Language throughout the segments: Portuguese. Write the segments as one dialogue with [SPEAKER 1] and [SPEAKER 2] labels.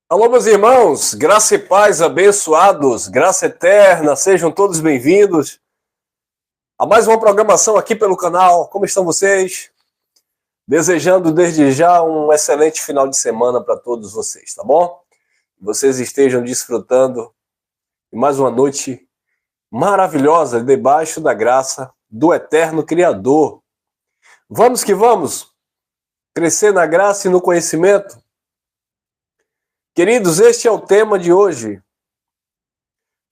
[SPEAKER 1] Alô, meus irmãos, graça e paz abençoados, graça eterna, sejam todos bem-vindos a mais uma programação aqui pelo canal. Como estão vocês? Desejando desde já um excelente final de semana para todos vocês, tá bom? Vocês estejam desfrutando de mais uma noite maravilhosa debaixo da graça do eterno Criador. Vamos que vamos crescer na graça e no conhecimento. Queridos, este é o tema de hoje: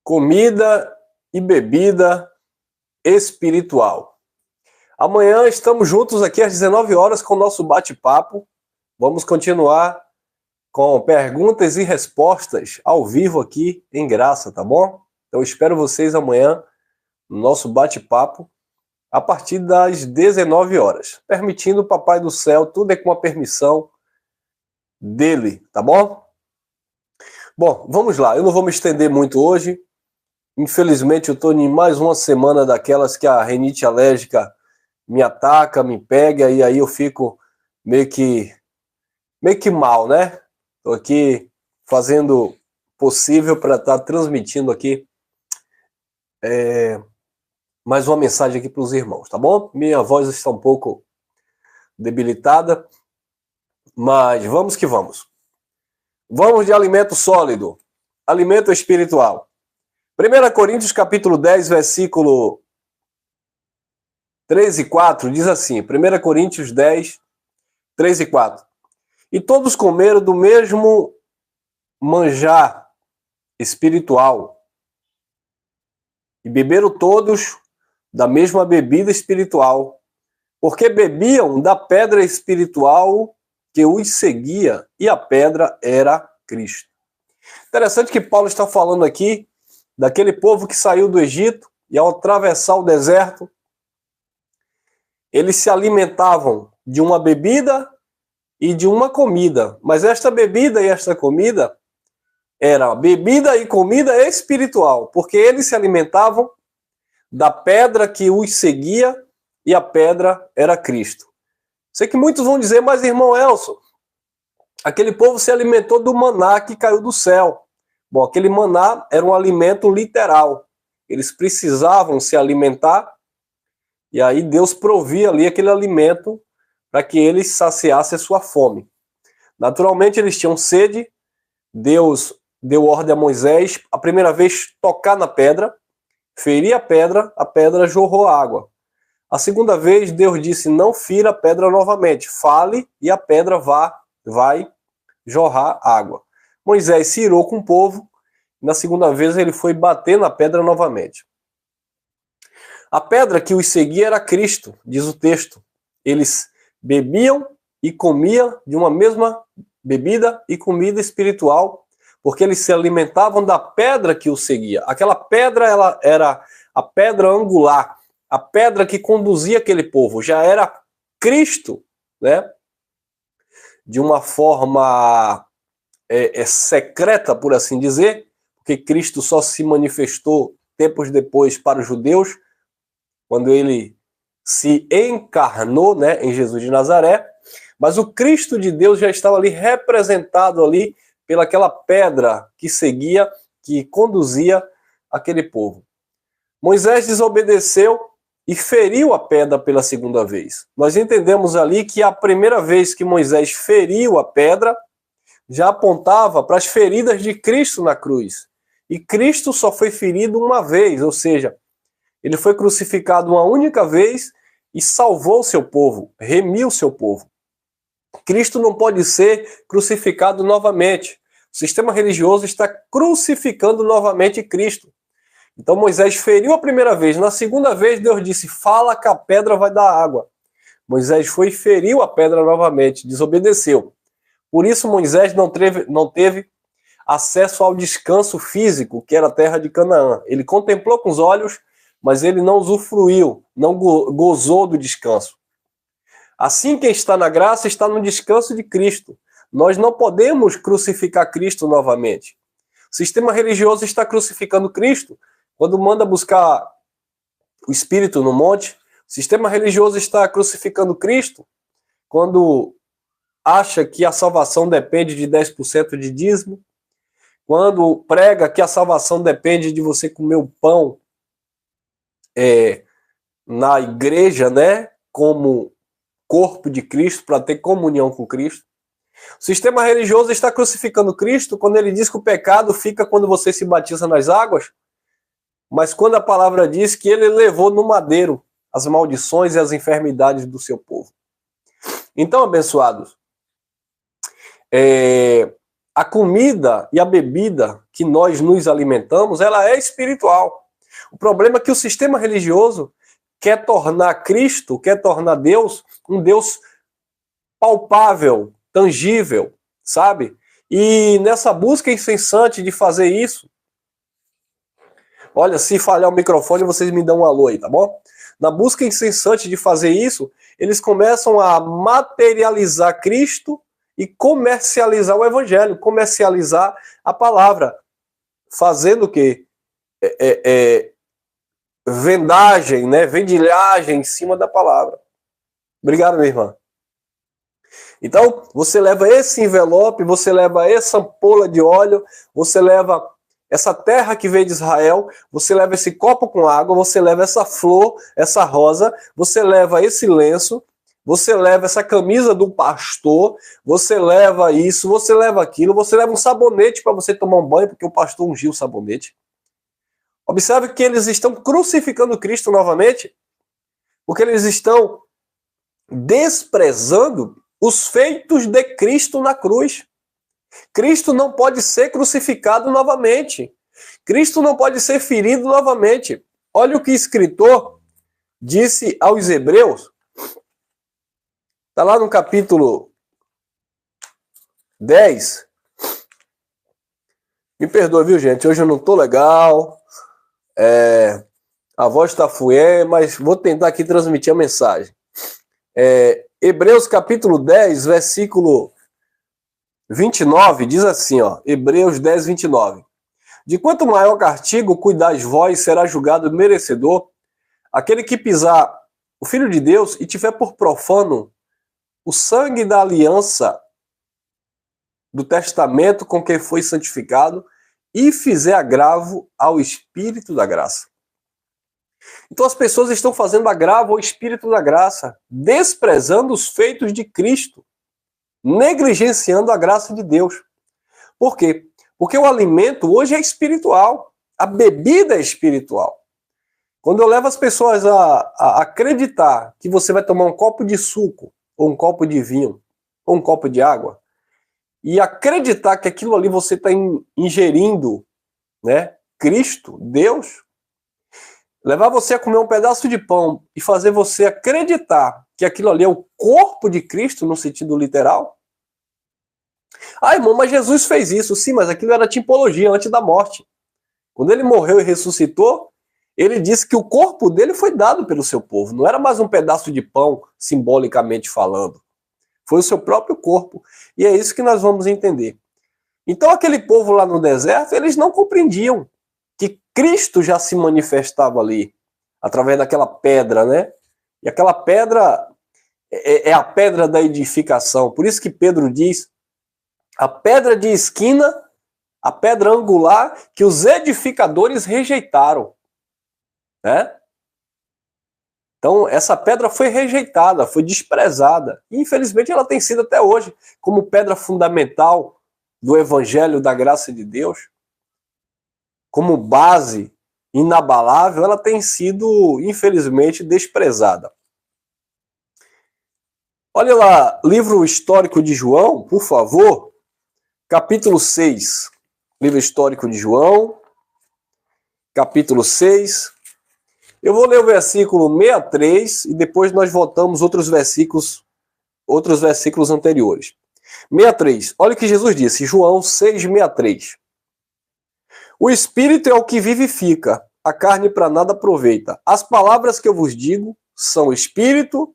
[SPEAKER 1] comida e bebida espiritual. Amanhã estamos juntos aqui às 19 horas com o nosso bate-papo. Vamos continuar com perguntas e respostas ao vivo aqui em graça, tá bom? Então espero vocês amanhã no nosso bate-papo a partir das 19 horas. Permitindo o Papai do Céu, tudo é com a permissão dele, tá bom? Bom, vamos lá. Eu não vou me estender muito hoje. Infelizmente, eu estou em mais uma semana daquelas que a rinite alérgica me ataca, me pega, e aí eu fico meio que mal, né? Estou aqui fazendo o possível para estar transmitindo aqui mais uma mensagem aqui para os irmãos, tá bom? Minha voz está um pouco debilitada, mas vamos que vamos. Vamos de alimento sólido, alimento espiritual. 1 Coríntios capítulo 10, versículo 3 e 4, diz assim, 1 Coríntios 10, 3 e 4. E todos comeram do mesmo manjar espiritual, e beberam todos da mesma bebida espiritual, porque bebiam da pedra espiritual que os seguia, e a pedra era Cristo. Interessante que Paulo está falando aqui daquele povo que saiu do Egito, e ao atravessar o deserto, eles se alimentavam de uma bebida e de uma comida. Mas esta bebida e esta comida era bebida e comida espiritual, porque eles se alimentavam da pedra que os seguia, e a pedra era Cristo. Sei que muitos vão dizer, mas irmão Elson, aquele povo se alimentou do maná que caiu do céu. Bom, aquele maná era um alimento literal. Eles precisavam se alimentar, e aí Deus provia ali aquele alimento para que eles saciassem a sua fome. Naturalmente eles tinham sede, Deus deu ordem a Moisés, a primeira vez tocar na pedra, ferir a pedra jorrou água. A segunda vez Deus disse, não fira a pedra novamente, fale e a pedra vai jorrar água. Moisés se irou com o povo, na segunda vez ele foi bater na pedra novamente. A pedra que os seguia era Cristo, diz o texto. Eles bebiam e comiam de uma mesma bebida e comida espiritual, porque eles se alimentavam da pedra que os seguia. Aquela pedra ela era a pedra angular, a pedra que conduzia aquele povo, já era Cristo, né? De uma forma secreta, por assim dizer, porque Cristo só se manifestou tempos depois para os judeus, quando ele se encarnou, né, em Jesus de Nazaré, mas o Cristo de Deus já estava ali representado ali pelaquela pedra que seguia, que conduzia aquele povo. Moisés desobedeceu e feriu a pedra pela segunda vez. Nós entendemos ali que a primeira vez que Moisés feriu a pedra já apontava para as feridas de Cristo na cruz. E Cristo só foi ferido uma vez, ou seja, ele foi crucificado uma única vez e salvou o seu povo, remiu o seu povo. Cristo não pode ser crucificado novamente. O sistema religioso está crucificando novamente Cristo. Então Moisés feriu a primeira vez. Na segunda vez, Deus disse, fala que a pedra vai dar água. Moisés foi e feriu a pedra novamente, desobedeceu. Por isso Moisés não teve acesso ao descanso físico, que era a terra de Canaã. Ele contemplou com os olhos, mas ele não usufruiu, não gozou do descanso. Assim, quem está na graça está no descanso de Cristo. Nós não podemos crucificar Cristo novamente. O sistema religioso está crucificando Cristo quando manda buscar o Espírito no monte. O sistema religioso está crucificando Cristo quando acha que a salvação depende de 10% de dízimo, quando prega que a salvação depende de você comer o pão na igreja, né, como corpo de Cristo, para ter comunhão com Cristo. O sistema religioso está crucificando Cristo quando ele diz que o pecado fica quando você se batiza nas águas, mas quando a palavra diz que ele levou no madeiro as maldições e as enfermidades do seu povo. Então, abençoados, a comida e a bebida que nós nos alimentamos, ela é espiritual. O problema é que o sistema religioso quer tornar Cristo, quer tornar Deus, um Deus palpável, tangível, sabe? E nessa busca incessante de fazer isso, olha, se falhar o microfone, vocês me dão um alô aí, tá bom? Na busca incessante de fazer isso, eles começam a materializar Cristo e comercializar o evangelho, comercializar a palavra, fazendo o quê? Vendagem, né? Vendilhagem em cima da palavra. Obrigado, minha irmã. Então, você leva esse envelope, você leva essa ampola de óleo, você leva essa terra que veio de Israel, você leva esse copo com água, você leva essa flor, essa rosa, você leva esse lenço, você leva essa camisa do pastor, você leva isso, você leva aquilo, você leva um sabonete para você tomar um banho, porque o pastor ungiu o sabonete. Observe que eles estão crucificando Cristo novamente, porque eles estão desprezando os feitos de Cristo na cruz. Cristo não pode ser crucificado novamente. Cristo não pode ser ferido novamente. Olha o que o escritor disse aos Hebreus. Está lá no capítulo 10. Me perdoe, viu, gente? Hoje eu não estou legal. A voz está fué, mas vou tentar aqui transmitir a mensagem. Hebreus capítulo 10, versículo 29, diz assim, ó, Hebreus 10, 29. De quanto maior castigo cuidais vós, será julgado merecedor aquele que pisar o Filho de Deus e tiver por profano o sangue da aliança do testamento com que foi santificado e fizer agravo ao Espírito da graça. Então as pessoas estão fazendo agravo ao Espírito da graça, desprezando os feitos de Cristo, negligenciando a graça de Deus. Por quê? Porque o alimento hoje é espiritual, a bebida é espiritual. Quando eu levo as pessoas a acreditar que você vai tomar um copo de suco, ou um copo de vinho, ou um copo de água, e acreditar que aquilo ali você está ingerindo, né, Cristo, Deus, levar você a comer um pedaço de pão e fazer você acreditar que aquilo ali é o corpo de Cristo no sentido literal. Ah, irmão, mas Jesus fez isso. Sim, mas aquilo era tipologia antes da morte. Quando ele morreu e ressuscitou, ele disse que o corpo dele foi dado pelo seu povo. Não era mais um pedaço de pão, simbolicamente falando. Foi o seu próprio corpo. E é isso que nós vamos entender. Então aquele povo lá no deserto, eles não compreendiam que Cristo já se manifestava ali, através daquela pedra, né? E aquela pedra é a pedra da edificação. Por isso que Pedro diz, a pedra de esquina, a pedra angular, que os edificadores rejeitaram, né? Então, essa pedra foi rejeitada, foi desprezada. E, infelizmente, ela tem sido até hoje como pedra fundamental do Evangelho da graça de Deus. Como base inabalável, ela tem sido, infelizmente, desprezada. Olha lá, livro histórico de João, por favor, capítulo 6. Livro histórico de João, capítulo 6. Eu vou ler o versículo 63 e depois nós voltamos outros versículos anteriores. 63. Olha o que Jesus disse, João 6, 63. O Espírito é o que vivifica, a carne para nada aproveita. As palavras que eu vos digo são Espírito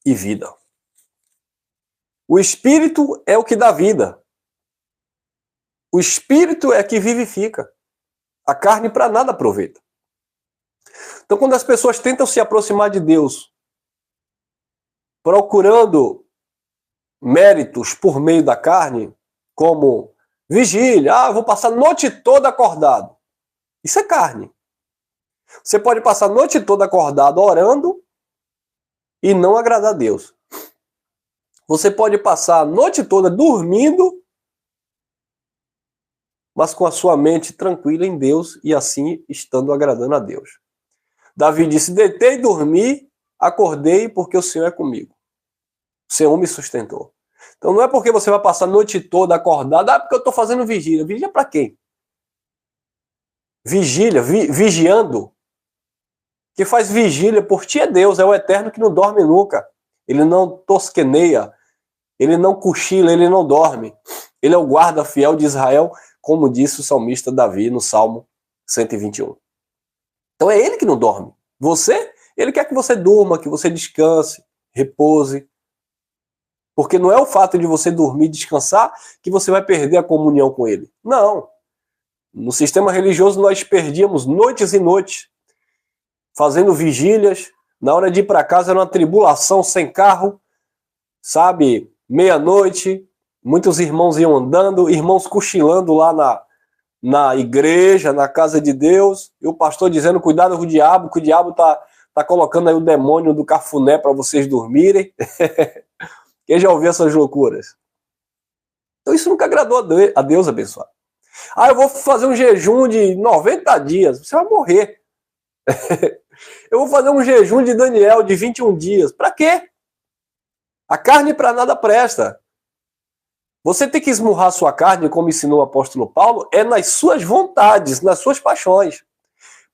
[SPEAKER 1] e vida. O Espírito é o que dá vida. O Espírito é que vivifica. A carne para nada aproveita. Então, quando as pessoas tentam se aproximar de Deus, procurando méritos por meio da carne, como vigília, eu vou passar a noite toda acordado. Isso é carne. Você pode passar a noite toda acordado orando e não agradar a Deus. Você pode passar a noite toda dormindo, mas com a sua mente tranquila em Deus e assim estando agradando a Deus. Davi disse, deitei e dormi, acordei porque o Senhor é comigo. O Senhor me sustentou. Então não é porque você vai passar a noite toda acordado, porque eu estou fazendo vigília. Vigília para quem? Vigília, vigiando. Que faz vigília por ti é Deus, é o Eterno que não dorme nunca. Ele não tosqueneia, ele não cochila, ele não dorme. Ele é o guarda fiel de Israel, como disse o salmista Davi no Salmo 121. Então é ele que não dorme. Você, ele quer que você durma, que você descanse, repouse. Porque não é o fato de você dormir e descansar que você vai perder a comunhão com ele. Não. No sistema religioso nós perdíamos noites e noites fazendo vigílias. Na hora de ir para casa era uma tribulação sem carro, sabe? Meia-noite, muitos irmãos iam andando, irmãos cochilando lá na igreja, na casa de Deus, e o pastor dizendo, cuidado com o diabo, que o diabo tá colocando aí o demônio do cafuné para vocês dormirem. Quem já ouviu essas loucuras? Então isso nunca agradou a Deus, abençoado. Eu vou fazer um jejum de 90 dias, você vai morrer. Eu vou fazer um jejum de Daniel de 21 dias. Para quê? A carne para nada presta. Você tem que esmurrar sua carne, como ensinou o apóstolo Paulo, é nas suas vontades, nas suas paixões.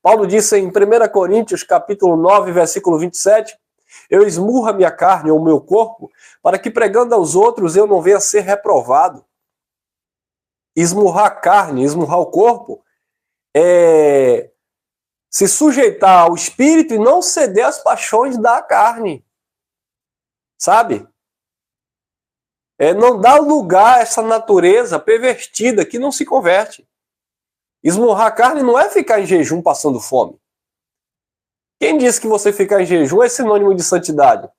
[SPEAKER 1] Paulo disse em 1 Coríntios, capítulo 9, versículo 27, eu esmurro a minha carne ou o meu corpo, para que pregando aos outros eu não venha a ser reprovado. Esmurrar a carne, esmurrar o corpo, é se sujeitar ao espírito e não ceder às paixões da carne. Sabe? Não dar lugar a essa natureza pervertida que não se converte. Esmurrar a carne não é ficar em jejum passando fome. Quem disse que você ficar em jejum é sinônimo de santidade?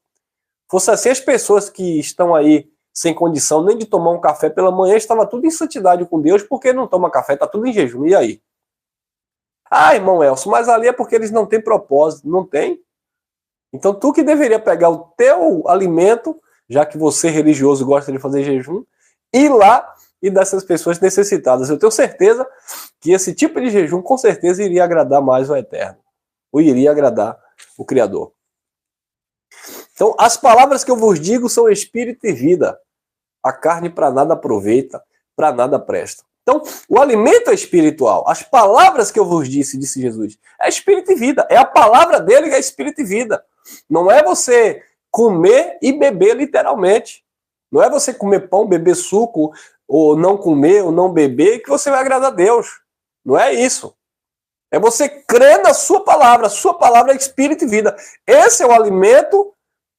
[SPEAKER 1] Fosse assim, as pessoas que estão aí sem condição nem de tomar um café pela manhã, estava tudo em santidade com Deus, porque não toma café, está tudo em jejum. E aí? Irmão Elcio, mas ali é porque eles não têm propósito. Não tem? Então tu que deveria pegar o teu alimento, já que você religioso gosta de fazer jejum, ir lá e dar essas pessoas necessitadas. Eu tenho certeza que esse tipo de jejum com certeza iria agradar mais o Eterno. Ou iria agradar o Criador. Então, as palavras que eu vos digo são espírito e vida. A carne para nada aproveita, para nada presta. Então, o alimento é espiritual. As palavras que eu vos disse Jesus, é espírito e vida. É a palavra dele que é espírito e vida. Não é você comer e beber literalmente. Não é você comer pão, beber suco, ou não comer, ou não beber, que você vai agradar a Deus. Não é isso. É você crer na sua palavra. A sua palavra é espírito e vida. Esse é o alimento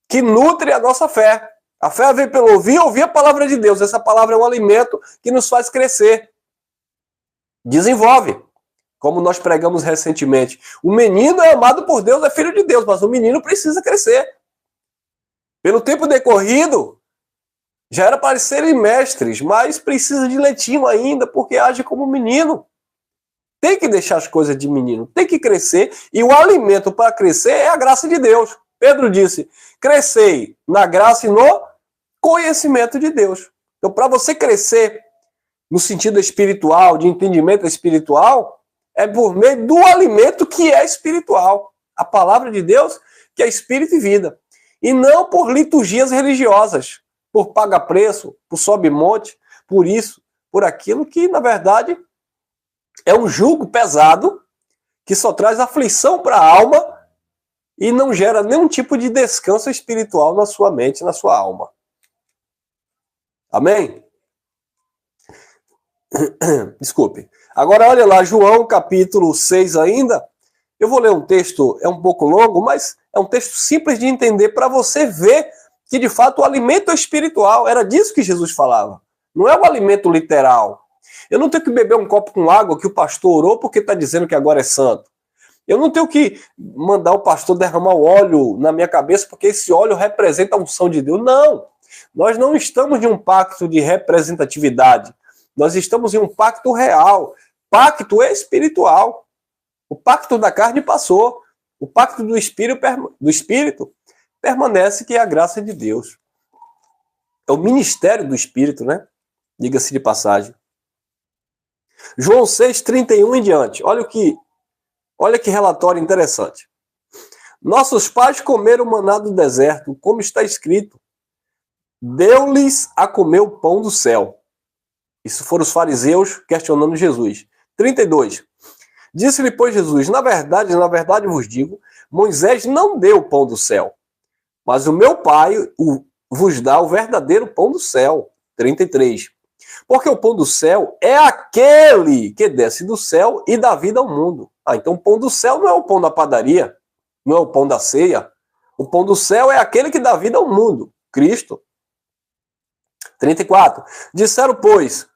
[SPEAKER 1] que nutre a nossa fé. A fé vem pelo ouvir a palavra de Deus. Essa palavra é um alimento que nos faz crescer. Desenvolve. Como nós pregamos recentemente. O menino é amado por Deus, é filho de Deus, mas o menino precisa crescer. Pelo tempo decorrido, já era para serem mestres, mas precisa de leitinho ainda, porque age como menino. Tem que deixar as coisas de menino, tem que crescer, e o alimento para crescer é a graça de Deus. Pedro disse, crescei na graça e no conhecimento de Deus. Então, para você crescer no sentido espiritual, de entendimento espiritual, é por meio do alimento que é espiritual. A palavra de Deus, que é espírito e vida. E não por liturgias religiosas, por paga-preço, por sobe-monte, por isso, por aquilo que, na verdade, é um jugo pesado que só traz aflição para a alma e não gera nenhum tipo de descanso espiritual na sua mente, na sua alma. Amém? Desculpe. Agora olha lá, João capítulo 6 ainda. Eu vou ler um texto, é um pouco longo, mas é um texto simples de entender para você ver que de fato o alimento é espiritual. Era disso que Jesus falava. Não é o alimento literal. Eu não tenho que beber um copo com água que o pastor orou porque está dizendo que agora é santo. Eu não tenho que mandar o pastor derramar o óleo na minha cabeça porque esse óleo representa a unção de Deus. Não. Nós não estamos em um pacto de representatividade. Nós estamos em um pacto real, pacto espiritual. O pacto da carne passou. O pacto do espírito permanece, que é a graça de Deus. É o ministério do Espírito, né? Diga-se de passagem. João 6:31 em diante. Olha que relatório interessante. Nossos pais comeram maná do deserto, como está escrito. Deu-lhes a comer o pão do céu. Isso foram os fariseus questionando Jesus. 32. Disse-lhe, pois, Jesus, na verdade vos digo, Moisés não deu o pão do céu, mas o meu Pai vos dá o verdadeiro pão do céu. 33. Porque o pão do céu é aquele que desce do céu e dá vida ao mundo. Então o pão do céu não é o pão da padaria, não é o pão da ceia. O pão do céu é aquele que dá vida ao mundo, Cristo. 34. Disseram, pois,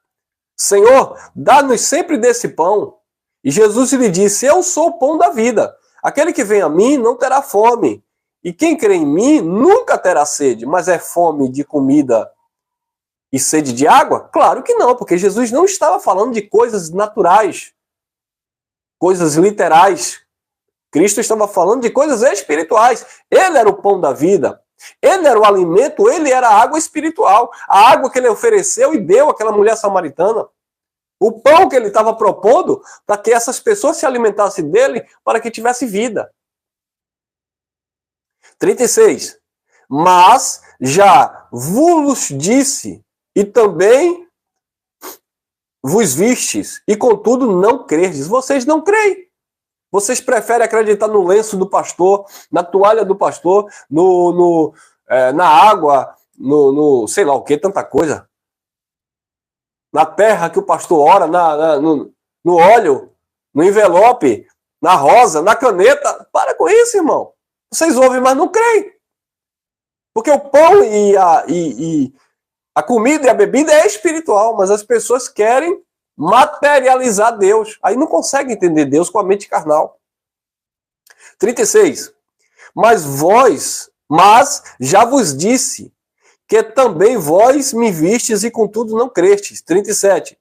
[SPEAKER 1] Senhor, dá-nos sempre desse pão. E Jesus lhe disse, eu sou o pão da vida. Aquele que vem a mim não terá fome. E quem crê em mim nunca terá sede. Mas é fome de comida e sede de água? Claro que não, porque Jesus não estava falando de coisas naturais, coisas literais. Cristo estava falando de coisas espirituais. Ele era o pão da vida. Ele era o alimento, ele era a água espiritual. A água que ele ofereceu e deu àquela mulher samaritana. O pão que ele estava propondo para que essas pessoas se alimentassem dele para que tivesse vida. 36. Mas já vos disse e também vos vistes e contudo não crerdes. Vocês não creem. Vocês preferem acreditar no lenço do pastor, na toalha do pastor, na água, sei lá o que, tanta coisa. Na terra que o pastor ora, no óleo, no envelope, na rosa, na caneta. Para com isso, irmão. Vocês ouvem, mas não creem. Porque o pão e a comida e a bebida é espiritual, mas as pessoas querem materializar Deus. Aí não conseguem entender Deus com a mente carnal. 36. Mas já vos disse que também vós me vistes e contudo não crestes. 37.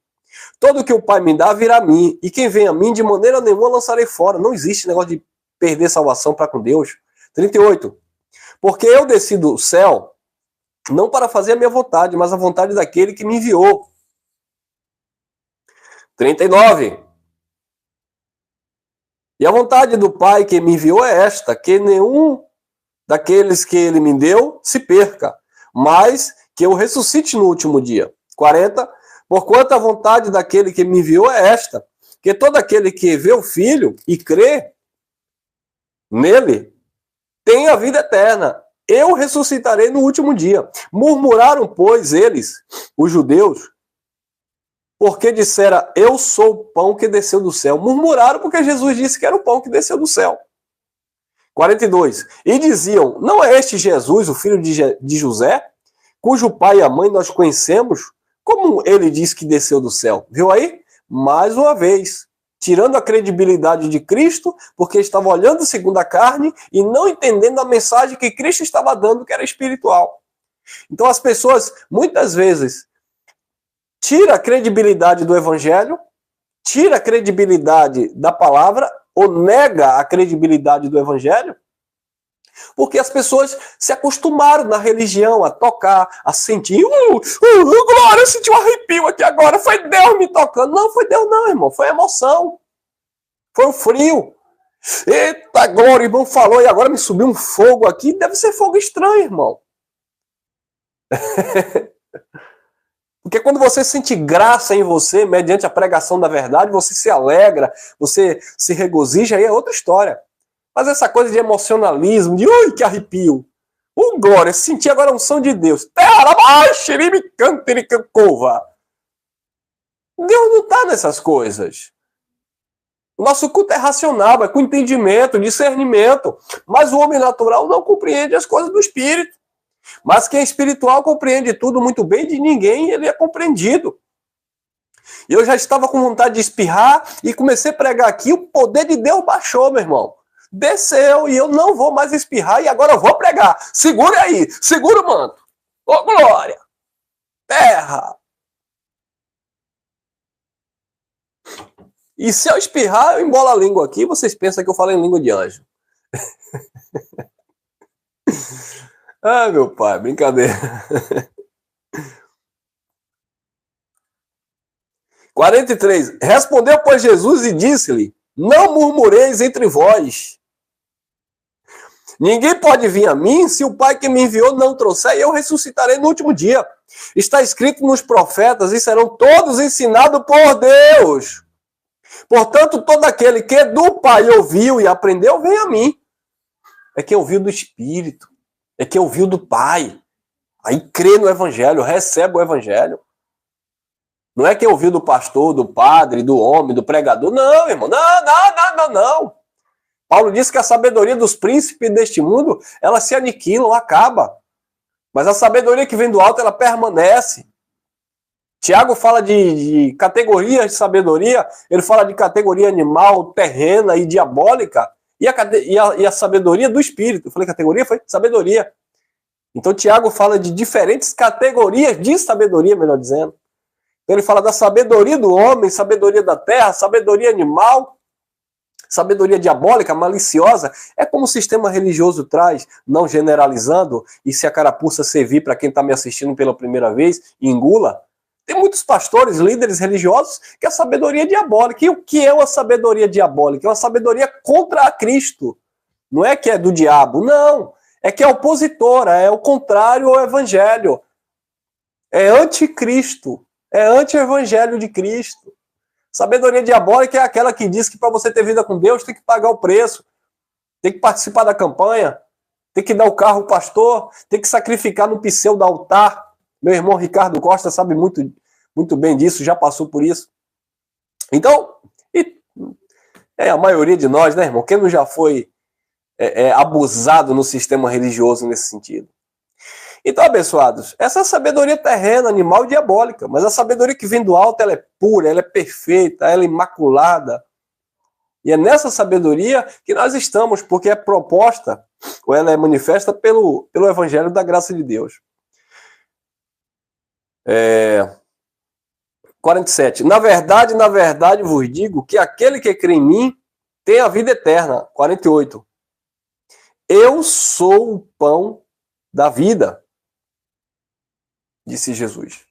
[SPEAKER 1] Todo que o Pai me dá virá a mim, e quem vem a mim de maneira nenhuma lançarei fora. Não existe negócio de perder salvação para com Deus. 38. Porque eu desci do céu não para fazer a minha vontade, mas a vontade daquele que me enviou. 39. E a vontade do Pai que me enviou é esta, que nenhum daqueles que ele me deu se perca, mas que eu ressuscite no último dia. 40. Porquanto a vontade daquele que me enviou é esta, que todo aquele que vê o Filho e crê nele tem a vida eterna. Eu ressuscitarei no último dia. Murmuraram, pois, eles, os judeus, porque dissera, eu sou o pão que desceu do céu. Murmuraram porque Jesus disse que era o pão que desceu do céu. 42. E diziam, não é este Jesus, o filho de José, cujo pai e a mãe nós conhecemos? Como ele disse que desceu do céu? Viu aí? Mais uma vez, tirando a credibilidade de Cristo, porque estava olhando segundo a carne e não entendendo a mensagem que Cristo estava dando, que era espiritual. Então as pessoas, muitas vezes, tira a credibilidade do evangelho, tira a credibilidade da palavra, ou nega a credibilidade do evangelho, porque as pessoas se acostumaram na religião a tocar, a sentir, glória, eu senti um arrepio aqui agora, foi Deus me tocando. Não, foi Deus não, irmão, foi emoção, foi o frio. Eita, glória, o irmão falou e agora me subiu um fogo aqui, deve ser fogo estranho, irmão. Porque quando você sente graça em você, mediante a pregação da verdade, você se alegra, você se regozija, aí é outra história. Mas essa coisa de emocionalismo, de ui, que arrepio. Glória, senti agora a unção de Deus. Deus não está nessas coisas. O nosso culto é racional, é com entendimento, discernimento. Mas o homem natural não compreende as coisas do Espírito. Mas quem é espiritual compreende tudo muito bem, de ninguém ele é compreendido. E eu já estava com vontade de espirrar e comecei a pregar aqui, o poder de Deus baixou, meu irmão. Desceu e eu não vou mais espirrar e agora eu vou pregar. Segura aí, segura o manto. Ô, glória! Terra! E se eu espirrar, eu embolo a língua aqui, vocês pensam que eu falo em língua de anjo. Ai, meu pai, brincadeira. 43. Respondeu, pois, Jesus e disse-lhe: não murmureis entre vós. Ninguém pode vir a mim se o Pai que me enviou não trouxer, e eu ressuscitarei no último dia. Está escrito nos profetas, e serão todos ensinados por Deus. Portanto, todo aquele que do Pai ouviu e aprendeu, vem a mim. É quem ouviu do Espírito. É quem ouviu do Pai. Aí crê no Evangelho, recebe o Evangelho. Não é quem ouviu do pastor, do padre, do homem, do pregador. Não, irmão. Não. Paulo disse que a sabedoria dos príncipes deste mundo, ela se aniquila, acaba. Mas a sabedoria que vem do alto, ela permanece. Tiago fala de categorias de sabedoria, ele fala de categoria animal, terrena e diabólica, e a sabedoria do espírito. Eu falei categoria? Foi sabedoria. Então Tiago fala de diferentes categorias de sabedoria, melhor dizendo. Então ele fala da sabedoria do homem, sabedoria da terra, sabedoria animal, sabedoria diabólica, maliciosa. É como o sistema religioso traz, não generalizando, e se a carapuça servir para quem está me assistindo pela primeira vez, engula. Tem muitos pastores, líderes religiosos, que é a sabedoria diabólica. E o que é uma sabedoria diabólica? É uma sabedoria contra a Cristo. Não é que é do diabo, não. É que é opositora, é o contrário ao evangelho. É anticristo. É anti-evangelho de Cristo. Sabedoria diabólica é aquela que diz que para você ter vida com Deus tem que pagar o preço, tem que participar da campanha, tem que dar o carro ao pastor, tem que sacrificar no pseudo altar. Meu irmão Ricardo Costa sabe muito bem disso, já passou por isso. Então, a maioria de nós, né, irmão? Quem não já foi abusado no sistema religioso nesse sentido? Então, abençoados, essa é a sabedoria terrena, animal e diabólica, mas a sabedoria que vem do alto, ela é pura, ela é perfeita, ela é imaculada. E é nessa sabedoria que nós estamos, porque é proposta, ou ela é manifesta pelo Evangelho da graça de Deus. 47. Na verdade vos digo que aquele que crê em mim tem a vida eterna. 48. Eu sou o pão da vida, disse Jesus.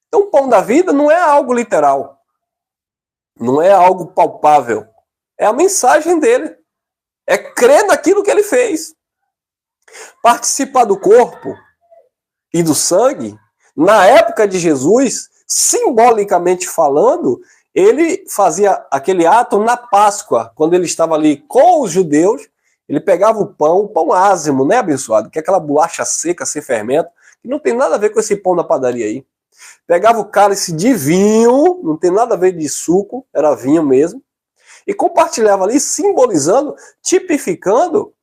[SPEAKER 1] Então, o pão da vida não é algo literal. Não é algo palpável. É a mensagem dele. É crer naquilo que ele fez. Participar do corpo e do sangue, na época de Jesus, simbolicamente falando, ele fazia aquele ato na Páscoa, quando ele estava ali com os judeus, ele pegava o pão ázimo, né, abençoado? Que é aquela bolacha seca, sem fermento, que não tem nada a ver com esse pão da padaria aí. Pegava o cálice de vinho, não tem nada a ver de suco, era vinho mesmo, e compartilhava ali, simbolizando, tipificando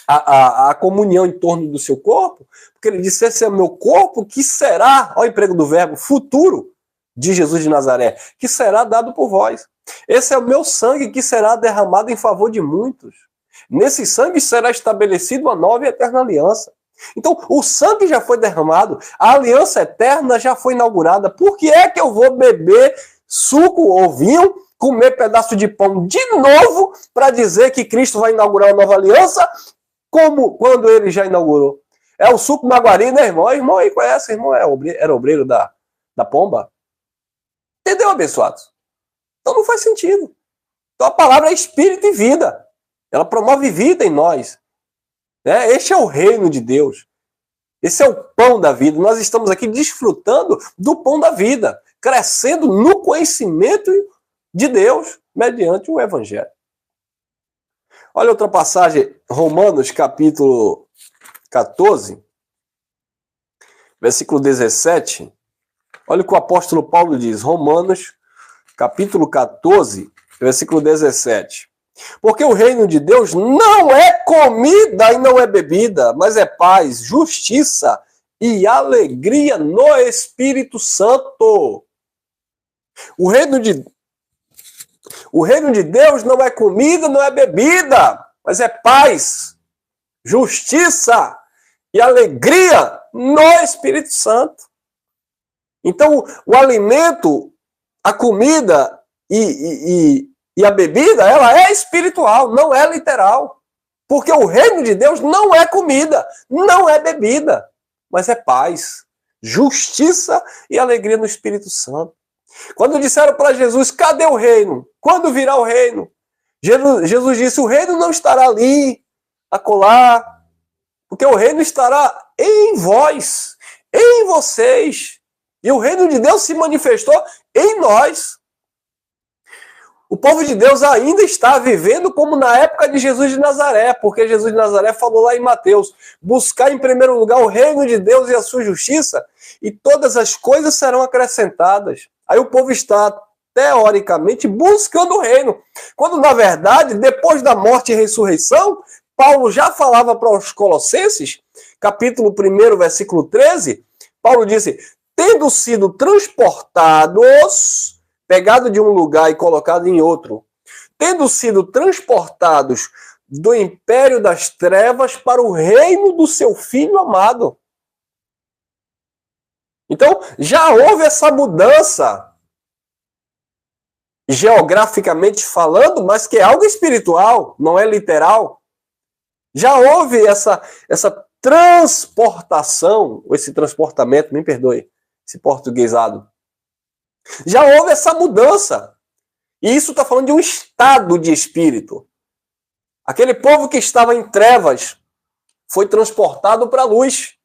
[SPEAKER 1] a comunhão em torno do seu corpo, porque ele disse, esse é o meu corpo que será, olha o emprego do verbo, futuro de Jesus de Nazaré, que será dado por vós. Esse é o meu sangue que será derramado em favor de muitos. Nesse sangue será estabelecida uma nova e eterna aliança. Então, o sangue já foi derramado, a aliança eterna já foi inaugurada. Por que é que eu vou beber suco ou vinho, comer pedaço de pão de novo, para dizer que Cristo vai inaugurar uma nova aliança, como quando ele já inaugurou? É o suco Maguari, né, irmão? Irmão aí conhece, irmão era obreiro da pomba. Entendeu, abençoados? Então não faz sentido. Então a palavra é espírito e vida. Ela promove vida em nós. Este é o reino de Deus. Esse é o pão da vida. Nós estamos aqui desfrutando do pão da vida, crescendo no conhecimento de Deus, mediante o Evangelho. Olha outra passagem, Romanos capítulo 14, versículo 17. Olha o que o apóstolo Paulo diz, Romanos capítulo 14, versículo 17. Porque o reino de Deus não é comida e não é bebida, mas é paz, justiça e alegria no Espírito Santo. O reino de Deus não é comida, não é bebida, mas é paz, justiça e alegria no Espírito Santo. Então, o alimento, a comida e a bebida, ela é espiritual, não é literal. Porque o reino de Deus não é comida, não é bebida, mas é paz, justiça e alegria no Espírito Santo. Quando disseram para Jesus, cadê o reino? Quando virá o reino? Jesus disse, o reino não estará ali, acolá, porque o reino estará em vós, em vocês. E o reino de Deus se manifestou em nós. O povo de Deus ainda está vivendo como na época de Jesus de Nazaré, porque Jesus de Nazaré falou lá em Mateus, buscar em primeiro lugar o reino de Deus e a sua justiça, e todas as coisas serão acrescentadas. Aí o povo está, teoricamente, buscando o reino, quando na verdade, depois da morte e ressurreição, Paulo já falava para os Colossenses, capítulo 1, versículo 13, Paulo disse, tendo sido transportados, pegado de um lugar e colocado em outro, tendo sido transportados do império das trevas para o reino do seu Filho amado. Então, já houve essa mudança, geograficamente falando, mas que é algo espiritual, não é literal. Já houve essa transportação, ou esse transportamento, me perdoe, esse portuguesado. Já houve essa mudança. E isso está falando de um estado de espírito. Aquele povo que estava em trevas foi transportado para a luz.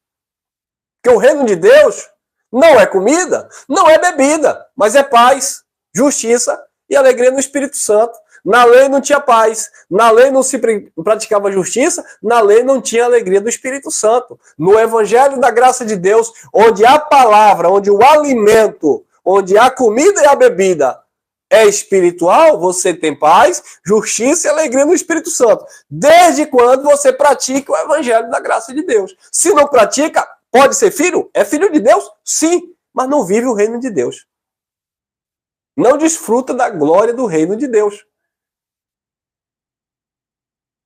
[SPEAKER 1] Porque o reino de Deus não é comida, não é bebida, mas é paz, justiça e alegria no Espírito Santo. Na lei não tinha paz, na lei não se praticava justiça, na lei não tinha alegria do Espírito Santo. No Evangelho da Graça de Deus, onde a palavra, onde o alimento, onde a comida e a bebida é espiritual, você tem paz, justiça e alegria no Espírito Santo. Desde quando você pratica o Evangelho da Graça de Deus. Se não pratica, pode ser filho? É filho de Deus? Sim, mas não vive o reino de Deus. Não desfruta da glória do reino de Deus.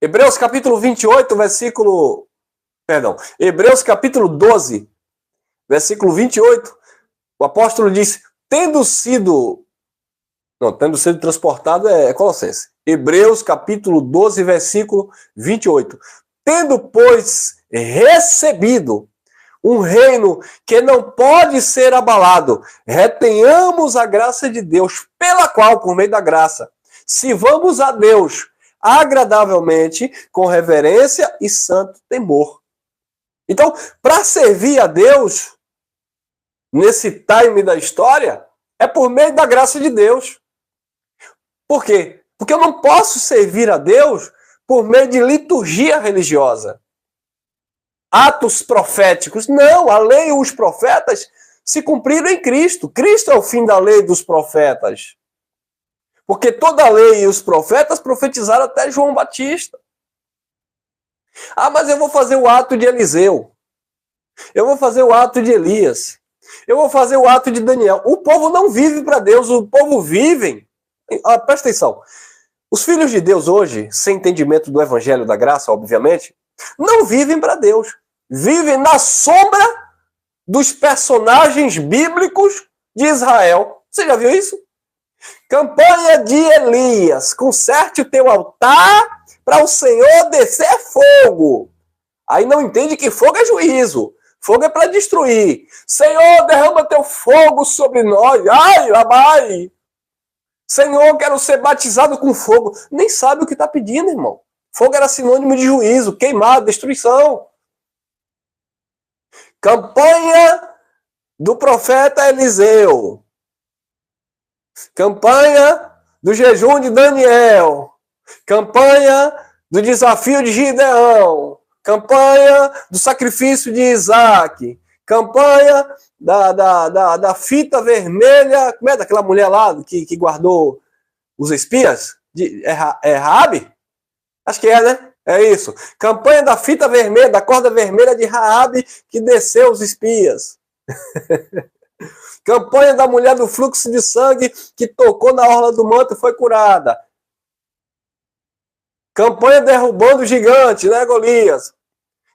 [SPEAKER 1] Hebreus capítulo 28, versículo... Perdão. Hebreus capítulo 12, versículo 28. O apóstolo diz, tendo sido transportado é Colossenses. Hebreus capítulo 12, versículo 28. Tendo, pois, recebido um reino que não pode ser abalado, retenhamos a graça de Deus, pela qual, por meio da graça, sirvamos a Deus agradavelmente, com reverência e santo temor. Então, para servir a Deus, nesse time da história, é por meio da graça de Deus. Por quê? Porque eu não posso servir a Deus por meio de liturgia religiosa. Atos proféticos. Não, a lei e os profetas se cumpriram em Cristo. Cristo é o fim da lei dos profetas. Porque toda a lei e os profetas profetizaram até João Batista. Ah, mas eu vou fazer o ato de Eliseu. Eu vou fazer o ato de Elias. Eu vou fazer o ato de Daniel. O povo não vive para Deus, o povo vive. Presta atenção. Os filhos de Deus hoje, sem entendimento do Evangelho da Graça, obviamente, não vivem para Deus. Vivem na sombra dos personagens bíblicos de Israel. Você já viu isso? Campanha de Elias. Conserte o teu altar para o Senhor descer fogo. Aí não entende que fogo é juízo. Fogo é para destruir. Senhor, derrama teu fogo sobre nós. Ai, Rabai. Senhor, quero ser batizado com fogo. Nem sabe o que está pedindo, irmão. Fogo era sinônimo de juízo, queimado, destruição. Campanha do profeta Eliseu. Campanha do jejum de Daniel. Campanha do desafio de Gideão. Campanha do sacrifício de Isaac. Campanha da fita vermelha. Como é daquela mulher lá que guardou os espias? É Raabe? Acho que é, né? É isso. Campanha da fita vermelha, da corda vermelha de Raabe, que desceu os espias. Campanha da mulher do fluxo de sangue, que tocou na orla do manto e foi curada. Campanha derrubando o gigante, né, Golias?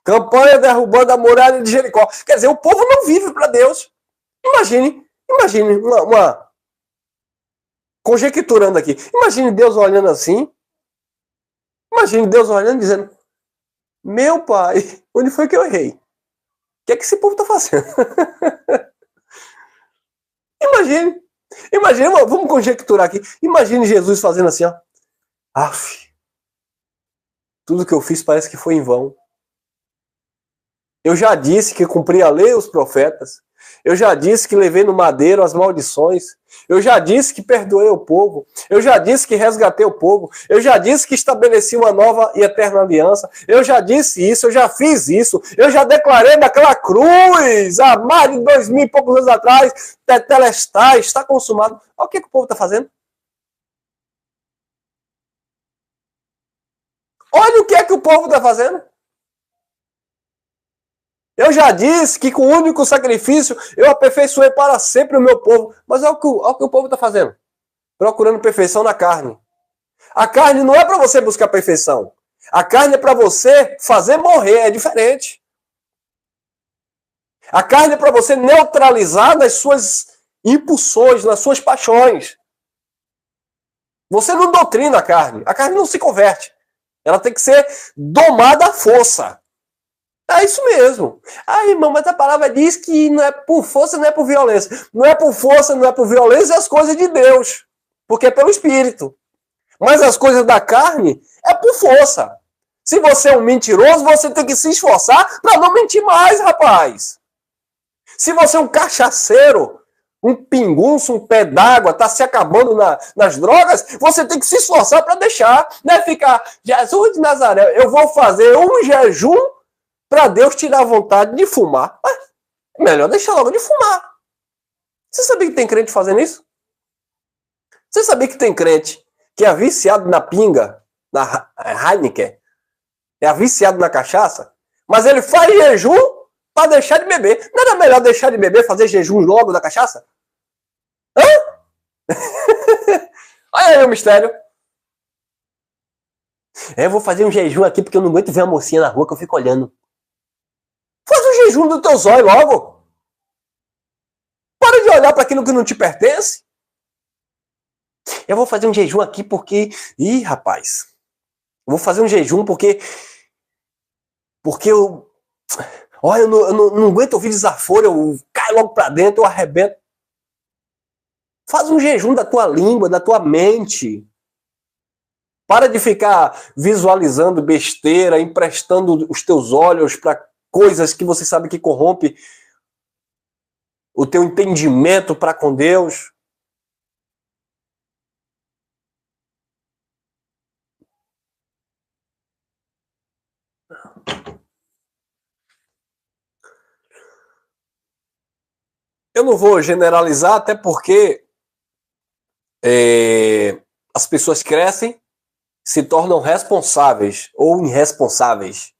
[SPEAKER 1] Campanha derrubando a muralha de Jericó. Quer dizer, o povo não vive para Deus. Imagine uma conjecturando aqui. Imagine Deus olhando assim. Imagine Deus olhando e dizendo: meu pai, onde foi que eu errei? O que é que esse povo está fazendo? Imagine, vamos conjecturar aqui. Imagine Jesus fazendo assim, ó. Aff, tudo que eu fiz parece que foi em vão. Eu já disse que cumpri a lei e os profetas. Eu já disse que levei no madeiro as maldições. Eu já disse que perdoei o povo. Eu já disse que resgatei o povo. Eu já disse que estabeleci uma nova e eterna aliança. Eu já disse isso, eu já fiz isso. Eu já declarei daquela cruz há mais de 2000 e poucos anos atrás. Tetelestai, está consumado. Olha o que o povo está fazendo. Olha o que o povo está fazendo. Eu já disse que com o único sacrifício eu aperfeiçoei para sempre o meu povo. Mas olha o que o povo está fazendo. Procurando perfeição na carne. A carne não é para você buscar perfeição. A carne é para você fazer morrer. É diferente. A carne é para você neutralizar nas suas impulsões, nas suas paixões. Você não doutrina a carne. A carne não se converte. Ela tem que ser domada à força. É isso mesmo. Ah, irmão, mas a palavra diz que não é por força, não é por violência. Não é por força, não é por violência, é as coisas de Deus. Porque é pelo Espírito. Mas as coisas da carne é por força. Se você é um mentiroso, você tem que se esforçar para não mentir mais, rapaz. Se você é um cachaceiro, um pingunço, um pé d'água, está se acabando nas drogas, você tem que se esforçar para deixar. Não é ficar, Jesus de Nazaré, eu vou fazer um jejum para Deus tirar a vontade de fumar. É melhor deixar logo de fumar. Você sabia que tem crente fazendo isso? Você sabia que tem crente que é viciado na pinga, na Heineken, é viciado na cachaça, mas ele faz jejum para deixar de beber. Não era melhor deixar de beber, fazer jejum logo da cachaça? Hã? Olha aí o mistério. Eu vou fazer um jejum aqui porque eu não aguento ver a mocinha na rua que eu fico olhando. Faz um jejum do teu zóio logo. Para de olhar para aquilo que não te pertence. Eu vou fazer um jejum aqui porque... Ih, rapaz. Eu vou fazer um jejum porque eu... Olha, eu não aguento ouvir desaforo, eu caio logo para dentro, eu arrebento. Faz um jejum da tua língua, da tua mente. Para de ficar visualizando besteira, emprestando os teus olhos para coisas que você sabe que corrompe o teu entendimento para com Deus. Eu não vou generalizar, até porque as pessoas crescem, se tornam responsáveis ou irresponsáveis.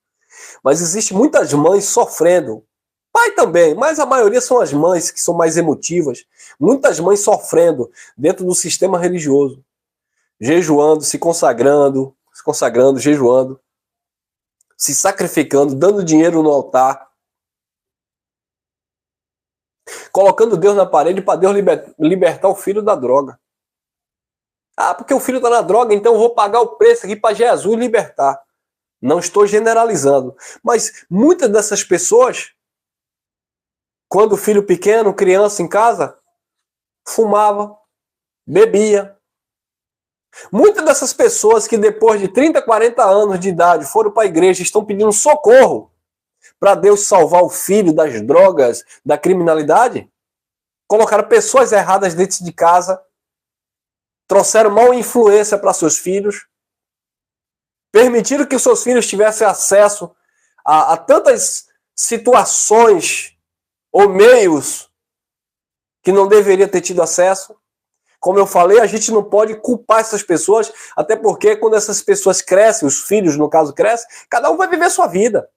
[SPEAKER 1] Mas existem muitas mães sofrendo. Pai também, mas a maioria são as mães que são mais emotivas. Muitas mães sofrendo dentro do sistema religioso. Jejuando, se consagrando, jejuando. Se sacrificando, dando dinheiro no altar. Colocando Deus na parede para Deus libertar o filho da droga. Ah, porque o filho está na droga, então eu vou pagar o preço aqui para Jesus libertar. Não estou generalizando. Mas muitas dessas pessoas, quando o filho pequeno, criança em casa, fumava, bebia. Muitas dessas pessoas que depois de 30, 40 anos de idade foram para a igreja e estão pedindo socorro para Deus salvar o filho das drogas, da criminalidade, colocaram pessoas erradas dentro de casa, trouxeram mal influência para seus filhos, permitiram que seus filhos tivessem acesso a tantas situações ou meios que não deveria ter tido acesso. Como eu falei, a gente não pode culpar essas pessoas, até porque quando essas pessoas crescem, os filhos, no caso, crescem, cada um vai viver sua vida.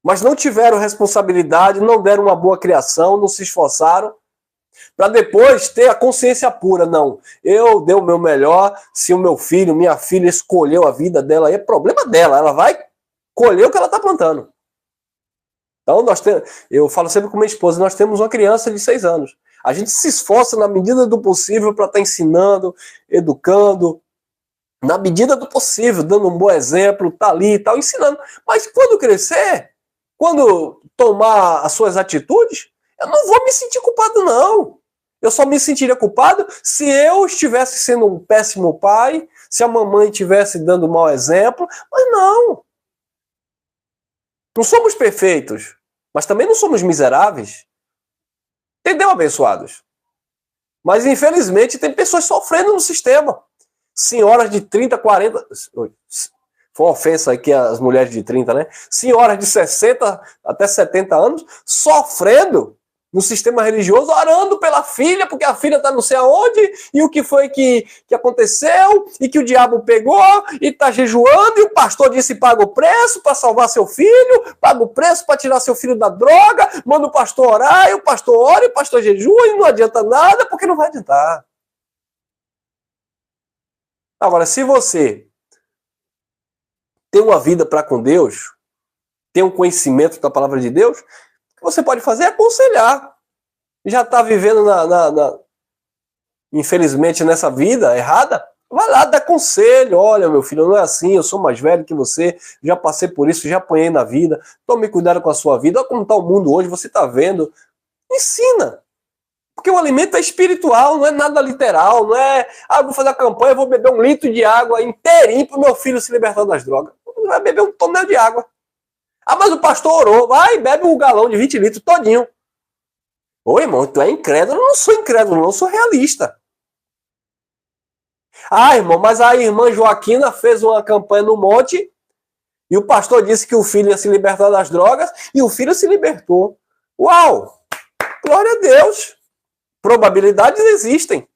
[SPEAKER 1] Mas não tiveram responsabilidade, não deram uma boa criação, não se esforçaram, para depois ter a consciência pura. Não, eu dei o meu melhor, se o meu filho, minha filha escolheu a vida dela, é problema dela, ela vai colher o que ela está plantando. Então, eu falo sempre com minha esposa, nós temos uma criança de 6 anos. A gente se esforça na medida do possível para estar ensinando, educando, na medida do possível, dando um bom exemplo, tá ali e tal, ensinando. Mas quando crescer, quando tomar as suas atitudes, eu não vou me sentir culpado, não. Eu só me sentiria culpado se eu estivesse sendo um péssimo pai, se a mamãe estivesse dando um mau exemplo, mas não. Não somos perfeitos, mas também não somos miseráveis. Entendeu, abençoados? Mas, infelizmente, tem pessoas sofrendo no sistema. Senhoras de 30, 40... Foi uma ofensa aqui as mulheres de 30, né? Senhoras de 60 até 70 anos sofrendo no sistema religioso, orando pela filha, porque a filha está não sei aonde, e o que foi que aconteceu, e que o diabo pegou, e está jejuando, e o pastor disse paga o preço para salvar seu filho, paga o preço para tirar seu filho da droga, manda o pastor orar, e o pastor ora, e o pastor jejua, e não adianta nada, porque não vai adiantar. Agora, se você tem uma vida para com Deus, tem um conhecimento da palavra de Deus, o que você pode fazer é aconselhar. Já está vivendo, infelizmente, nessa vida errada, vai lá, dá conselho. Olha, meu filho, não é assim, eu sou mais velho que você, já passei por isso, já apanhei na vida, tome cuidado com a sua vida, olha como está o mundo hoje, você está vendo. Ensina. Porque o alimento é espiritual, não é nada literal, não é, vou fazer a campanha, vou beber 1 litro de água inteirinho para o meu filho se libertar das drogas. Vai beber 1 tonel de água. Mas o pastor orou, vai, bebe um galão de 20 litros todinho. Ô, irmão, tu é incrédulo? Eu não sou incrédulo, não, eu sou realista. Irmão, mas a irmã Joaquina fez uma campanha no monte e o pastor disse que o filho ia se libertar das drogas e o filho se libertou. Uau! Glória a Deus! Probabilidades existem.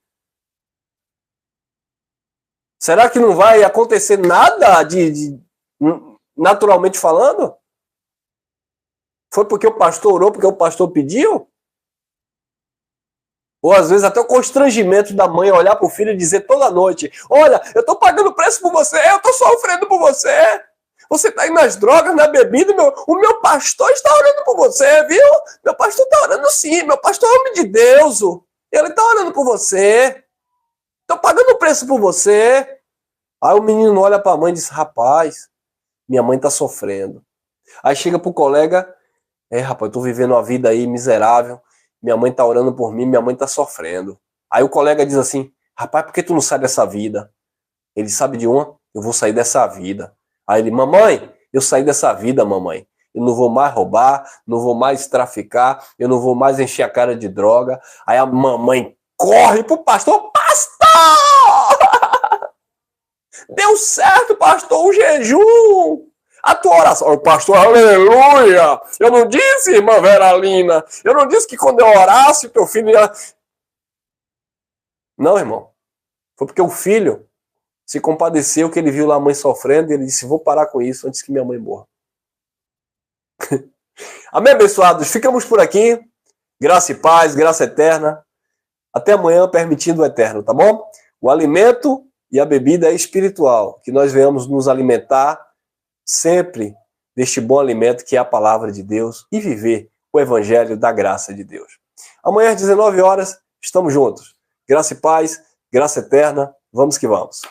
[SPEAKER 1] Será que não vai acontecer nada naturalmente falando? Foi porque o pastor orou, porque o pastor pediu? Ou às vezes até o constrangimento da mãe olhar para o filho e dizer toda noite: olha, eu estou pagando preço por você, eu estou sofrendo por você. Você está aí nas drogas, na bebida, o meu pastor está orando por você, viu? Meu pastor está orando sim, meu pastor é homem de Deus. Ele está orando por você. Estou pagando preço por você. Aí o menino olha para a mãe e diz: rapaz, minha mãe está sofrendo. Aí chega para o colega: rapaz, eu estou vivendo uma vida aí miserável. Minha mãe está orando por mim, minha mãe está sofrendo. Aí o colega diz assim: rapaz, por que tu não sai dessa vida? Ele sabe de uma? Eu vou sair dessa vida. Aí ele: mamãe, eu saí dessa vida, mamãe. Eu não vou mais roubar, não vou mais traficar, eu não vou mais encher a cara de droga. Aí a mamãe corre pro pastor: pastor! Deu certo, pastor, o jejum! A tua oração, o pastor, aleluia! Eu não disse, irmã Veralina, eu não disse que quando eu orasse o teu filho ia... Não, irmão. Foi porque o filho se compadeceu que ele viu lá a mãe sofrendo e ele disse: vou parar com isso antes que minha mãe morra. Amém, abençoados? Ficamos por aqui. Graça e paz, graça eterna. Até amanhã, permitindo o eterno, tá bom? O alimento e a bebida é espiritual. Que nós venhamos nos alimentar sempre deste bom alimento que é a palavra de Deus e viver o evangelho da graça de Deus. Amanhã às 19 horas, estamos juntos. Graça e paz, graça eterna. Vamos que vamos.